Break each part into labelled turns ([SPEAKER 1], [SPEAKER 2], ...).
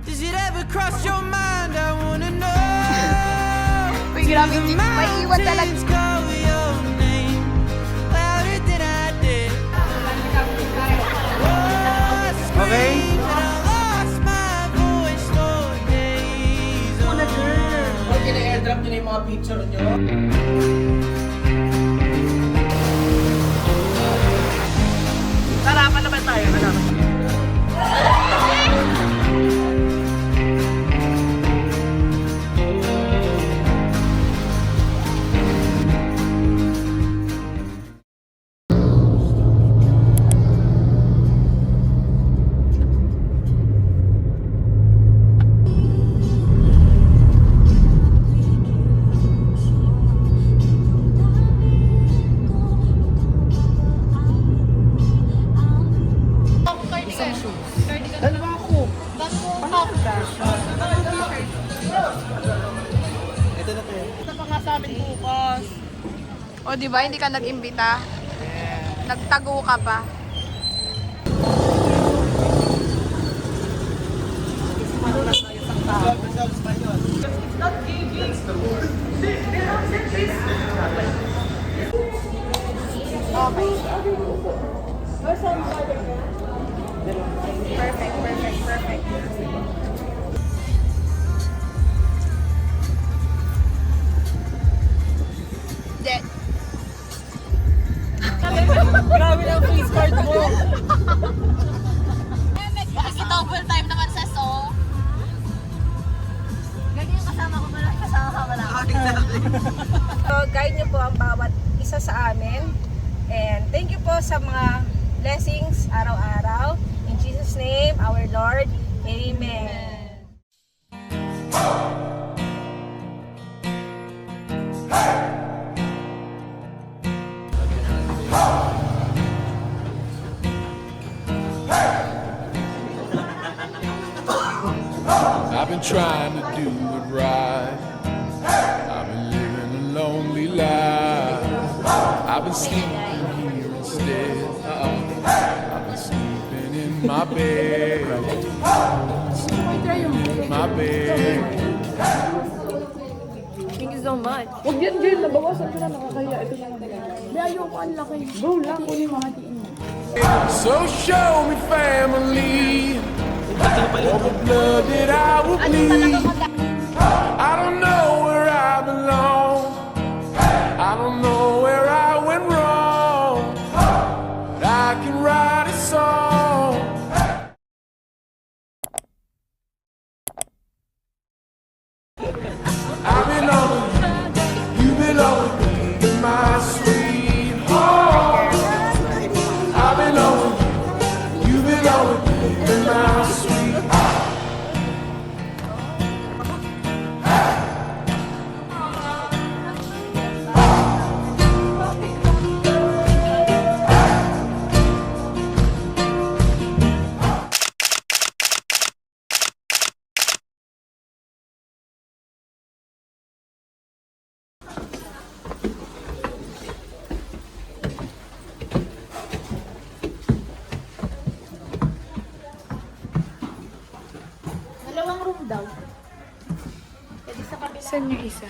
[SPEAKER 1] Does it ever cross your mind? I wanna know.
[SPEAKER 2] Uy, grabe, may iwan talaga.
[SPEAKER 1] Call your name louder than I did. Oh, I screamed and I lost my voice for days.
[SPEAKER 3] Pag kina-airdrop nyo na yung mga picture nyo. Tara, palaban tayo.
[SPEAKER 2] O, di ba? Hindi ka nag-imbita. Nagtago ka pa. Okay. Perfect. Jet.
[SPEAKER 3] Grabe lang face card mo.
[SPEAKER 2] Double time naman sa so. Ganyan kasama ko pala. Kasama ka pala.
[SPEAKER 4] So, guide niyo po ang bawat isa sa amin. And thank you po sa mga blessings araw-araw. In Jesus' name, our Lord. Amen.
[SPEAKER 5] I've been trying to do it right. I've been living a lonely life. I've been sleeping here instead. I've been sleeping in my bed. Sleeping in my bed.
[SPEAKER 2] Thank you so much.
[SPEAKER 6] Huwag yan, Jill. Nabawasan ko na nakakaya. Ito na lang. Di ayoko ang laki. Go lang. Kunin mo hatiin mo.
[SPEAKER 5] So show me family. All the blood that I will bleed. I don't know where I belong. I don't know where I went wrong. But I can write a song. I belong with you. You belong with me, my sweetheart. I belong with you. You belong with me, my sweetheart.
[SPEAKER 6] Dalawang room daw. Pwede sa kabila.
[SPEAKER 2] Saan yung isa?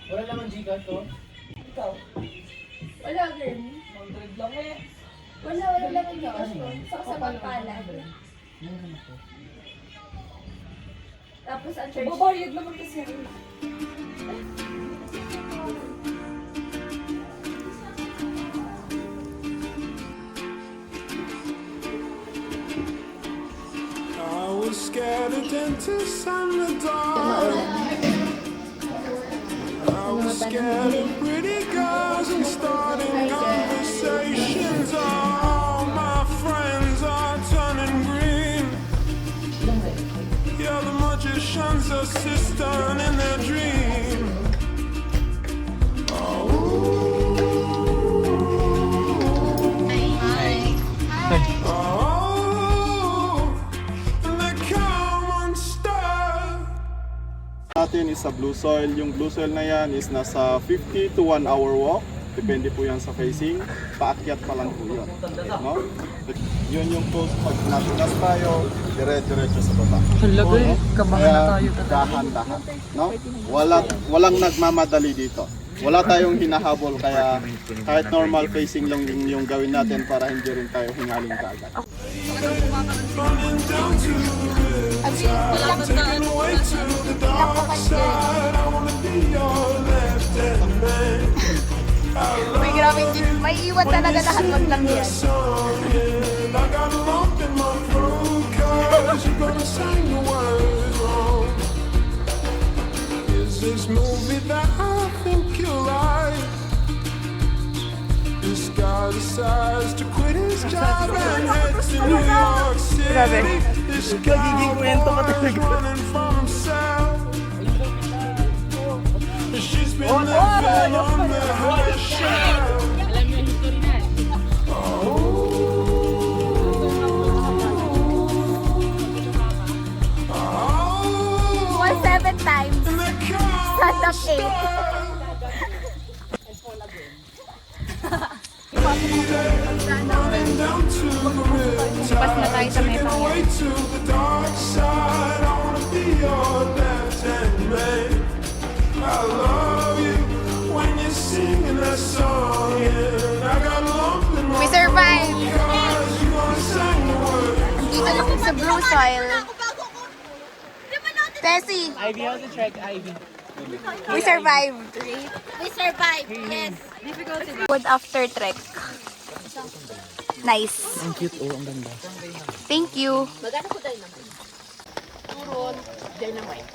[SPEAKER 3] Wala naman Gcash ko. Ikaw.
[SPEAKER 6] Wala, girl.
[SPEAKER 3] 100 lang eh.
[SPEAKER 6] Wala lang ang gawas ko. Sa kasamang palad. Tapos ang church. Babayad naman kasi.
[SPEAKER 5] I was scared of dentists and the dark. I was scared of pretty girls and starting conversations. All my friends are turning green. Yeah, the magician's assistant in their dream. Oh,
[SPEAKER 7] is sa Blue Soil. Yung Blue Soil na yan is nasa 50 to 1 hour walk. Depende po yan sa facing. Paakyat pa lang po yun. No? Yun yung post pag natulas tayo, dire-diretso sa baba.
[SPEAKER 3] Halagay, kabahan na tayo.
[SPEAKER 7] Dahan-dahan. No? Walang nagmamadali dito. Wala tayong hinahabol kaya kahit normal facing lang yung gawin natin para hindi rin tayo hingaling kaagad.
[SPEAKER 5] Running down to the river, taking away to the dark side. I wanna be your left-hand man.
[SPEAKER 2] May grabe, may iwan talaga lahat wag lang yan.
[SPEAKER 5] Song, and I got a lump in my throat 'cause you're gonna sing the words wrong. Is this movie that I think you like? This guy decides to quit his job and head to New York City. This guy boy's running from himself. She's been living on the high shelf. Oh,
[SPEAKER 2] 7 times.
[SPEAKER 5] and the car
[SPEAKER 2] Stand up 8.
[SPEAKER 5] running down to the riptide, taking away to the dark side. I wanna be your left-hand man. I love you when you're singing that song, and I got a lump in my
[SPEAKER 2] We survived.
[SPEAKER 5] cause you gonna sing the words.
[SPEAKER 2] Dito lang sa Blue Soil. Tessie,
[SPEAKER 3] Ivy, how's the trek, Ivy?
[SPEAKER 2] we survived.
[SPEAKER 8] We survived, yes.
[SPEAKER 2] Good after trek. Nice.
[SPEAKER 3] Ang cute, oh, ang ganda.
[SPEAKER 2] Thank you.
[SPEAKER 8] Magana ko dahil naman. Turon, dynamite.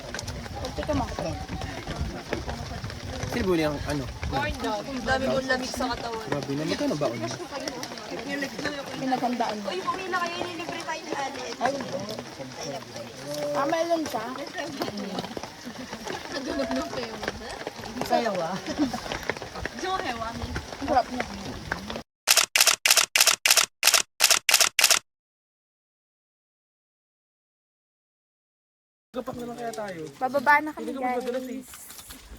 [SPEAKER 3] Silbuli ang ano?
[SPEAKER 8] Corn dog. Ang dami mong lamig sa katawan.
[SPEAKER 3] Grabe na, magkano ba on?
[SPEAKER 2] Pinagandaan mo.
[SPEAKER 8] Uy, bumili na kayo, nilibre tayo ni Alice.
[SPEAKER 2] Melon siya.
[SPEAKER 8] Nagulog ng peo.
[SPEAKER 3] Sayaw ah.
[SPEAKER 2] Ang sarap niya.
[SPEAKER 3] Gapak naman kaya tayo.
[SPEAKER 2] Bababa na kami, guys.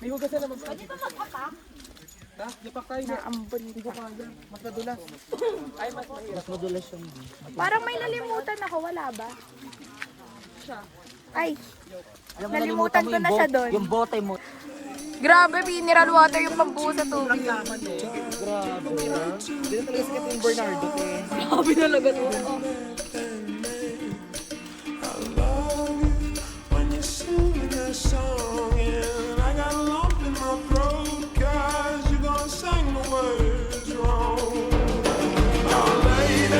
[SPEAKER 3] May hugas na naman. Pwede ba magpapak? Ha? Gapak tayo.
[SPEAKER 2] Naambon.
[SPEAKER 3] Mas madulas. Ay, mas mahirap. Mas madulas yung...
[SPEAKER 2] Parang may nalimutan ako, wala ba? Ay, nalimutan ko na siya doon.
[SPEAKER 3] Yung bote mo.
[SPEAKER 2] Grabe, mineral water yung pambuo sa tubig.
[SPEAKER 3] Grabe. Dito talaga sikat yung Bernardo eh.
[SPEAKER 2] Grabe talaga to.
[SPEAKER 5] When you're singing that song, and I got a lump in my throat 'cause you're gonna sing the words wrong. Oh, lady,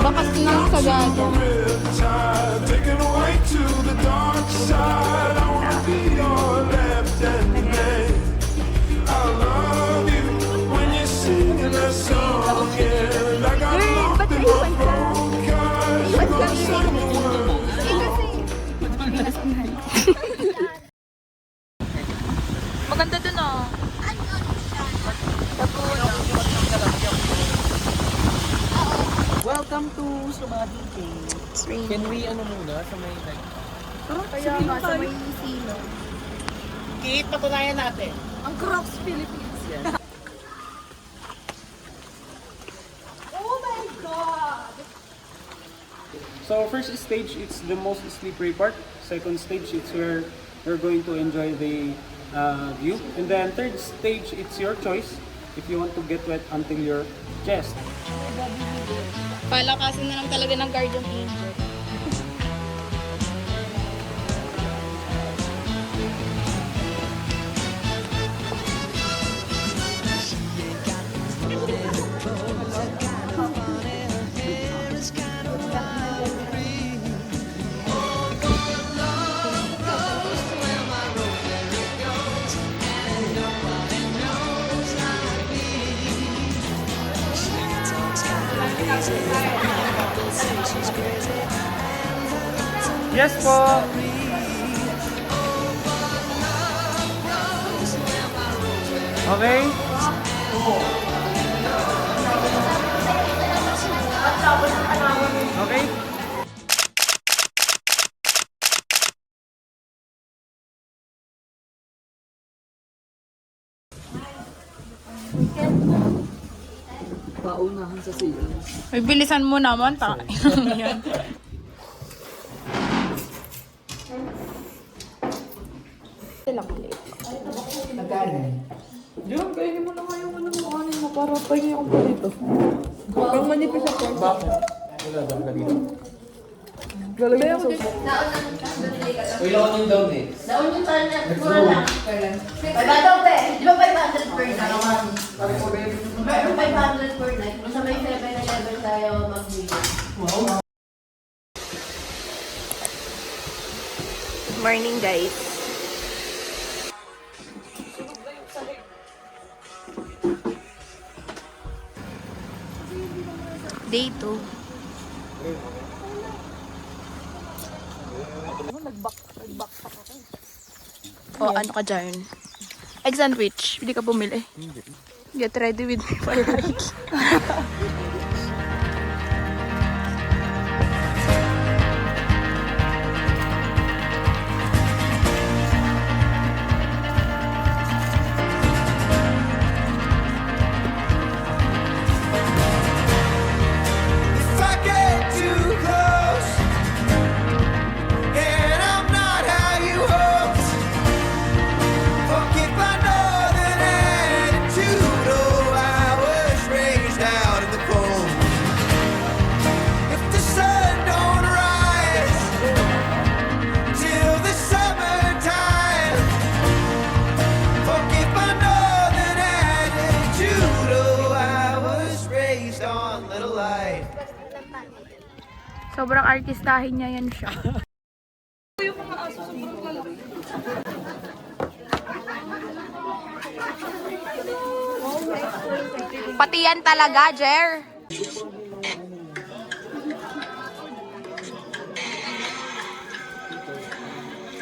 [SPEAKER 2] Bakas lang sa gato.
[SPEAKER 5] riptide, taken away to the dark side. I wanna be your left-hand man. I love you when you're singing that song, and I got a lump in my throat 'cause you're gonna sing the words.
[SPEAKER 2] Maganda dun oh.
[SPEAKER 3] Welcome to Sumadi Cave. Can we ano muna sa may like...
[SPEAKER 2] Kaya nga sa may sino.
[SPEAKER 3] Kate, patunayan natin.
[SPEAKER 8] Ang Crocs Philippines.
[SPEAKER 9] So first stage, it's the most slippery part. Second stage, it's where you're going to enjoy the view. And then third stage, it's your choice if you want to get wet until your chest.
[SPEAKER 2] Palakasin na lang talaga ng Guardian Angel.
[SPEAKER 9] Yes po! Okay? Okay?
[SPEAKER 8] Paunahan sa sale.
[SPEAKER 2] Ay, bilisan mo naman. Yan.
[SPEAKER 6] Diyan, kainin mo na nga yung ano mo, kanin mo para pahingin akong palito. Pang manipis ako.
[SPEAKER 3] Bakit? Wala daw ka dito.
[SPEAKER 6] Lalagay ako dito.
[SPEAKER 3] Uy, lawan yung down eh.
[SPEAKER 8] Naon yung tayo mura lang. 500 pe. Di ba 500 per night? Meron 500 per night. Kung sa may 7-Eleven tayo mag-video.
[SPEAKER 2] Morning, guys. Day 2. Oh, ano ka dyan? Egg sandwich. Hindi ka bumili. Get ready with me for lunch.
[SPEAKER 1] If I get too close, and I'm not how you hoped. Fuck if I know that attitude. Oh, I was raised out in the cold. If the sun don't rise till the summertime. Fuck if I know that attitude. Oh, I was raised on little light.
[SPEAKER 2] Sobrang artistahin niya yan siya. Pati yan talaga, Jer.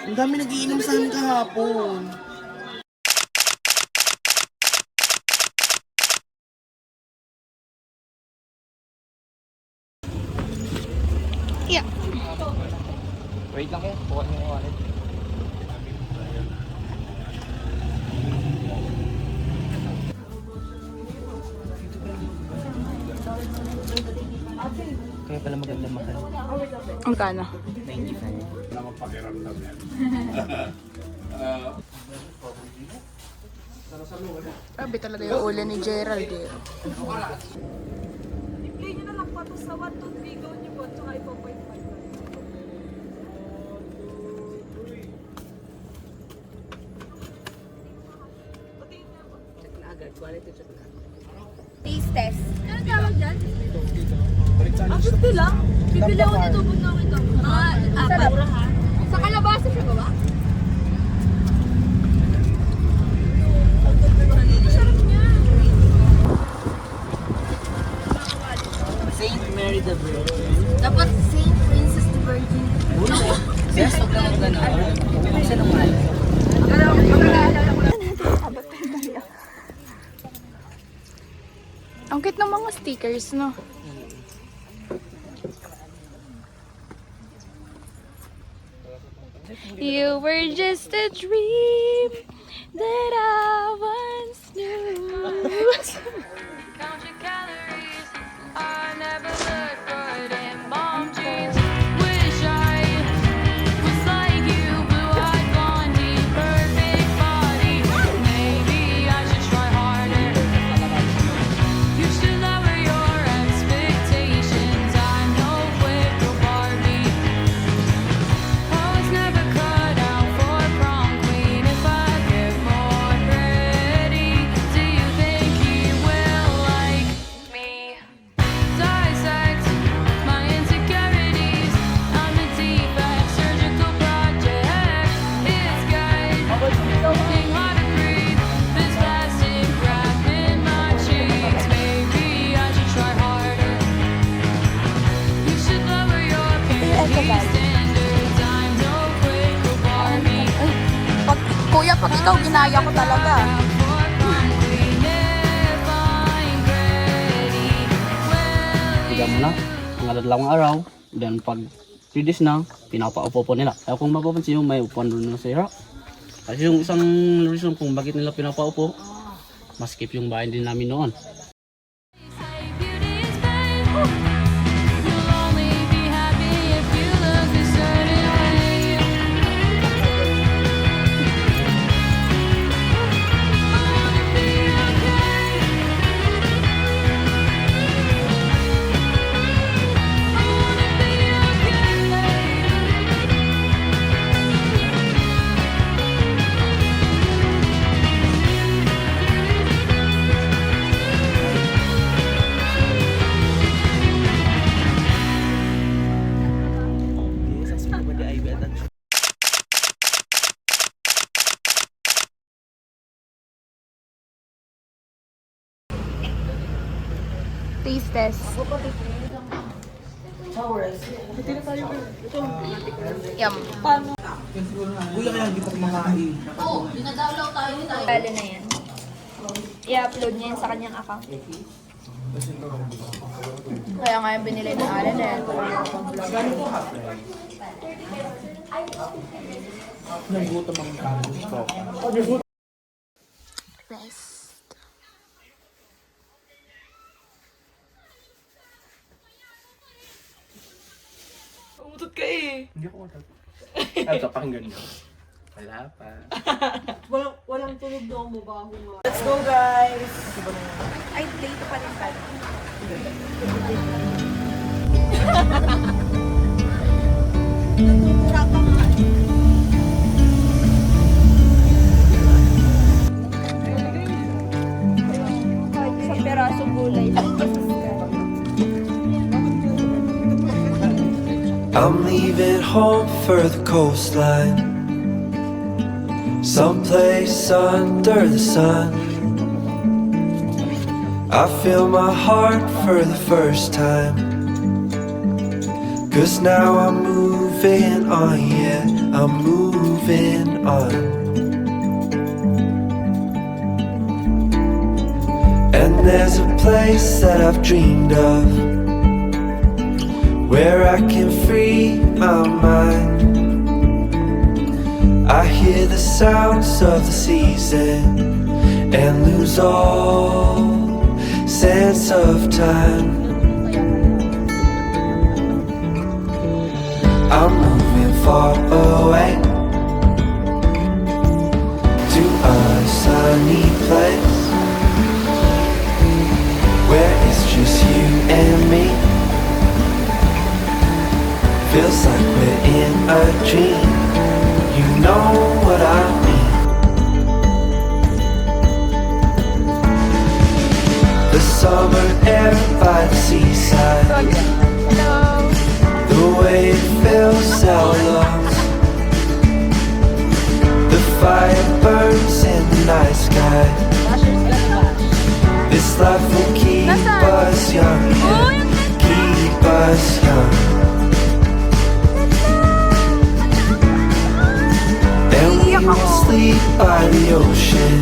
[SPEAKER 3] Ang dami nagiinom sa amin kahapon.
[SPEAKER 2] Yeah.
[SPEAKER 3] Wait lang kayo. Bukan mo yung wallet. Kaya pala maganda mahal.
[SPEAKER 2] Ang kano?
[SPEAKER 3] 95.
[SPEAKER 2] Grabe talaga yung ulo ni Gerald eh.
[SPEAKER 4] Ibigay nyo na lang pa to sa 1, 2, 3, go nyo po. Tsaka ipo-point pa.
[SPEAKER 2] Taste test.
[SPEAKER 8] Ano tawag dyan? 50 lang. Bibili ako nito pag nakita mo. Apat. Sa kalabasa siya ba ba? Sarap niya.
[SPEAKER 3] Saint Mary the Virgin.
[SPEAKER 8] Dapat Saint Princess the Virgin.
[SPEAKER 3] Yes, huwag lang mo gano'n. Huwag siya naman.
[SPEAKER 2] Ang cute ng mga stickers, no? You were just a dream that I once knew. Count your calories. I never look good in mom jeans. Wish I was like you, blue-eyed blondie, perfect body. Maybe I should try harder. You should lower your expectations. I'm no quicker Barbie. I was never cut out for prom queen. If I get more pretty, do you think he will like me? Dissect my insecurities. I'm a defect, surgical project. It's getting hard to breathe. This plastic wrap in my cheeks. Maybe I should try harder. You should lower your beauty standards. I'm no quicker Barbie. Kuya, pag ikaw ginaya ko talaga.
[SPEAKER 10] Bigyan mo na, mga dalawang araw, then pag 3 days na, pinapaupo po nila. Kaya kung mapapansin nyo, may upuan doon na sa harap. Kasi yung isang reason kung bakit nila pinapaupo, maskip yung bahay din namin noon.
[SPEAKER 2] Taste test. Yum.
[SPEAKER 3] Kuya, kaya hindi pa kumakain.
[SPEAKER 8] Oo, dinadawlaw tayo ni tayo.
[SPEAKER 2] Kala na yan. I-upload niya yun sa kanyang account. Kaya nga yung binili ng Alan eh.
[SPEAKER 3] Nagutom ang cabbage ko.
[SPEAKER 2] Rest.
[SPEAKER 6] Umutot ka eh.
[SPEAKER 3] Hindi ako matat. Ay, ito, pakinggan nyo. Wala pa.
[SPEAKER 4] Walang tunog daw mo ba ako nga. Let's go, guys!
[SPEAKER 2] Ay, dito pa rin tayo. Sa perasong gulay.
[SPEAKER 1] I'm leaving home for the coastline, someplace under the sun. I feel my heart for the first time, 'cause now I'm moving on, yeah, I'm moving on. And there's a place that I've dreamed of, where I can free my mind. I hear the sounds of the season and lose all sense of time. I'm moving far away to a sunny place where it's just you and me. Feels like we're in a dream. You know what I mean. The summer air by the seaside, the way it fills our lungs, the fire burns in the night sky. This life will keep us young, yeah, keep us young. We will sleep by the ocean.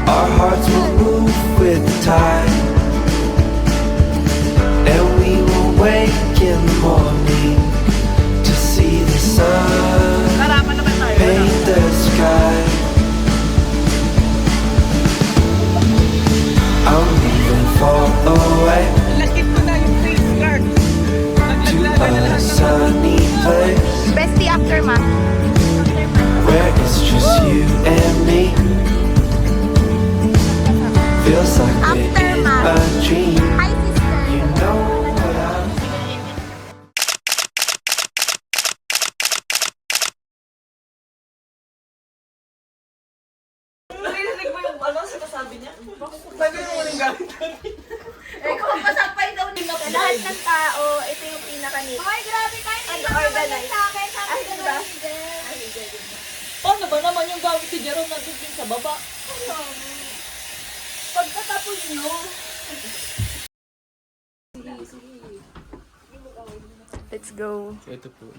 [SPEAKER 1] Our hearts will move with the tide, and we will wake in the morning to see the sun paint the sky. I'm leaving far away to a sunny place
[SPEAKER 2] Bestie after ma.
[SPEAKER 1] where it's just you and me. Feels like we're in a dream.
[SPEAKER 2] Hi, sister.
[SPEAKER 1] You know what I mean.
[SPEAKER 4] Narinig mo yung ano, sinasabi niya?
[SPEAKER 3] Sabi mo walang galit.
[SPEAKER 4] Eh, kung masakpay daw din ako.
[SPEAKER 2] Sa lahat ng tao, ito yung pinaka-neat.
[SPEAKER 8] Ay, grabe kayo. Hindi
[SPEAKER 2] Ano,
[SPEAKER 8] ba
[SPEAKER 2] organize?
[SPEAKER 8] sa akin? Sabi
[SPEAKER 2] Ay,
[SPEAKER 8] ko
[SPEAKER 2] diba?
[SPEAKER 4] Paano ba naman yung gamit si Jerome natin sa baba? Pagkatapos nyo.
[SPEAKER 2] Let's go.
[SPEAKER 3] Ito po.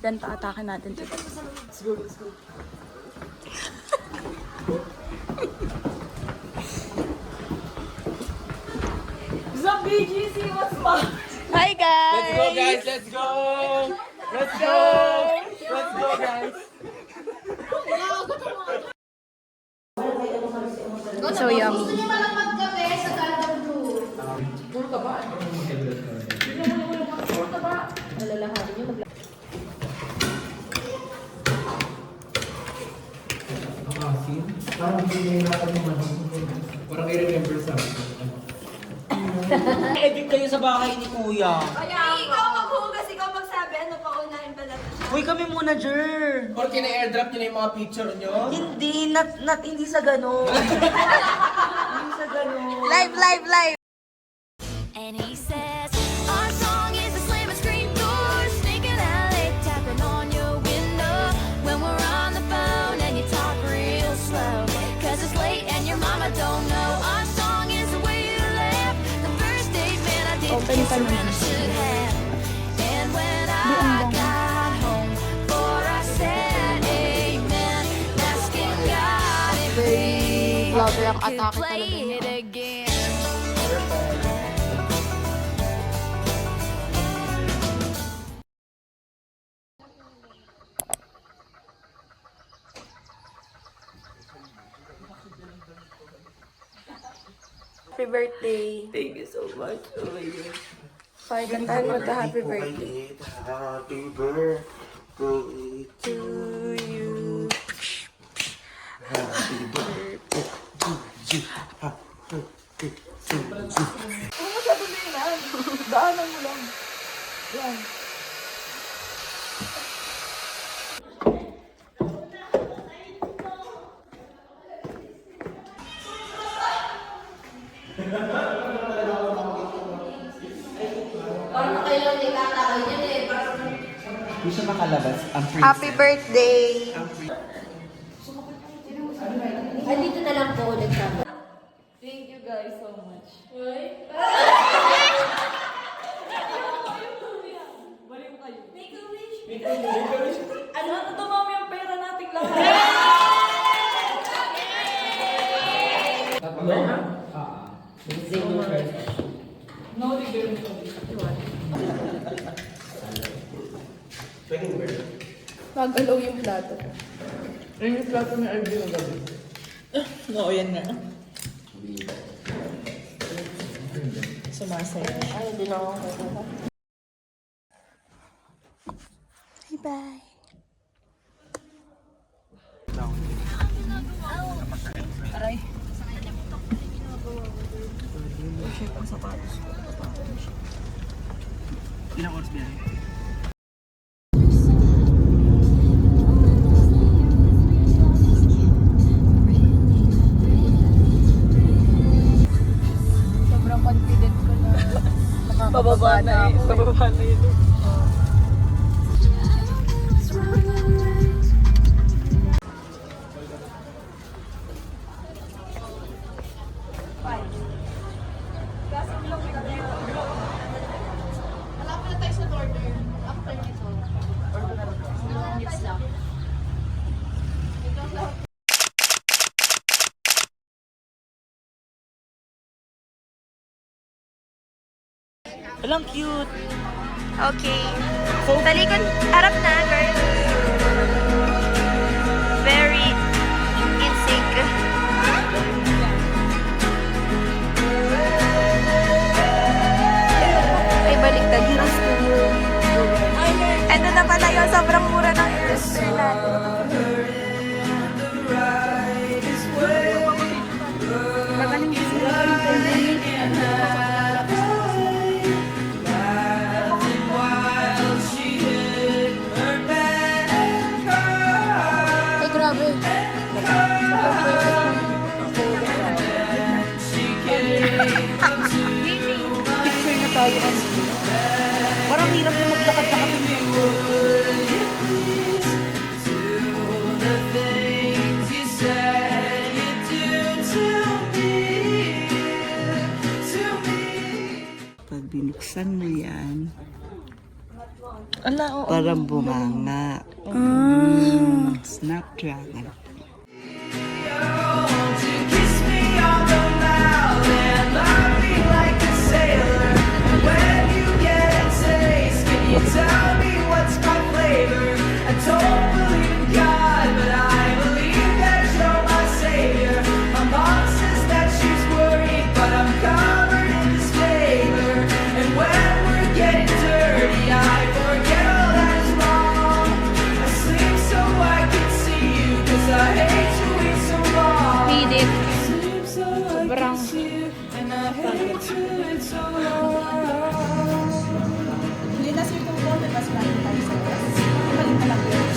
[SPEAKER 2] Yan, pa-atake natin ito.
[SPEAKER 4] Let's go, let's go. Sa BGC, what's up?
[SPEAKER 2] Hi, guys!
[SPEAKER 3] Let's go, guys! Let's go! Let's go! Let's go, guys!
[SPEAKER 2] So yummy.
[SPEAKER 8] Gusto niyo malang magkape sa Garden Brew.
[SPEAKER 3] Parang i-remember sa edit kayo sa bahay ni Kuya.
[SPEAKER 8] Ikaw maghugas, ikaw magsabi. Ano pa unahin ba natin siya?
[SPEAKER 4] Uy, kami muna, Jer.
[SPEAKER 3] Or kina-airdrop nyo na yung mga picture nyo?
[SPEAKER 4] Hindi, hindi sa gano'n. Hindi sa gano'n.
[SPEAKER 2] Live, live, live!
[SPEAKER 11] And he says, our song is the slam and scream doors, sneaking out late, tapping on your window. When we're on the phone and you talk real slow, 'cause it's late and your mama don't know
[SPEAKER 6] Open ka naman.
[SPEAKER 11] And when I got home, for I said amen, asking God if He could play it again.
[SPEAKER 6] Happy birthday.
[SPEAKER 3] Thank you so much. Oh my God.
[SPEAKER 6] Fine, kantahan mo ito. Happy birthday.
[SPEAKER 3] Happy birthday to you. Happy birthday to you. Happy birthday to you.
[SPEAKER 6] Ano masyado na yun? Daanan mo lang. Yan.
[SPEAKER 8] Parang kailan din kakakay yun eh.
[SPEAKER 3] Hindi siya makalabas. Ang princess.
[SPEAKER 6] Happy birthday.
[SPEAKER 8] Andito na lang po ulit kami.
[SPEAKER 6] Thank you guys so much. Ano? Dumami ang pera nating lahat. No regret. Nagalaw yung plato. Ayun yung plato ni RB na gabi. Oo, yan nga. Sumasaya. Ay, hindi na ako kaya. Bye-bye. Aray. Shape ang sapatos ko.
[SPEAKER 3] Ilang oras biyahe?
[SPEAKER 6] Sobrang confident ko na makakababa na ako.
[SPEAKER 3] Bababa na yun.
[SPEAKER 6] Walang cute.
[SPEAKER 2] Okay. Talikod, harap na, girl. Very in sync. Ay, baliktad. Ito na pala yun. Sobrang mura ng earster natin. Magaling din sila. Ay, grabe. Picture na tayo. Parang hirap na maglakad-lakad.
[SPEAKER 3] Pag binuksan mo yan,
[SPEAKER 6] Ala, oo.
[SPEAKER 3] parang bumanga. Snapdragon.
[SPEAKER 1] Kiss me on the mouth and love me like a sailor. When you get a taste, can you tell me what's my flavor? I don't believe in God, but I believe that you're my savior. My mom says that she's worried, but I'm covered in His favor. And when we're getting dirty, I forget all that is wrong. I sleep so I can see you, 'cause I hate to wait so long.
[SPEAKER 2] Pinit.
[SPEAKER 1] Sobrang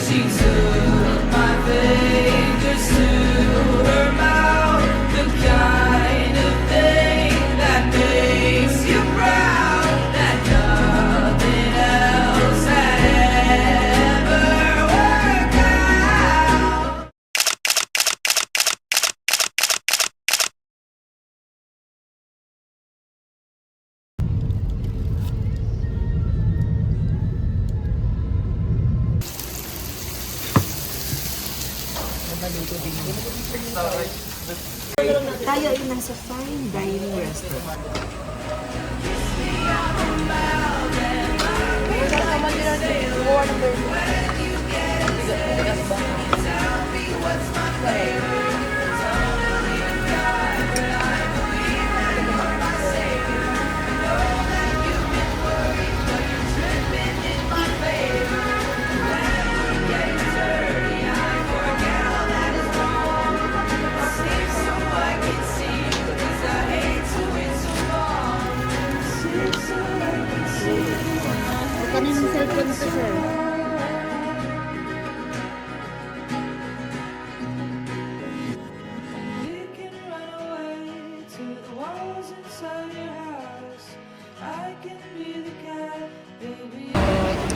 [SPEAKER 1] She took my fingers to her mouth, the kind of thing that makes you proud, that nothing else had ever worked out.
[SPEAKER 4] Tayo ay nasa fine dining restaurant. Kaninong cellphone to, sir?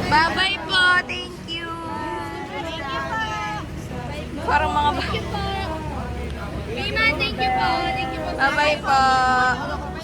[SPEAKER 2] Bye-bye po. Thank you. Thank you po. Parang mga Thank you po. Thank you po. Bye-bye po.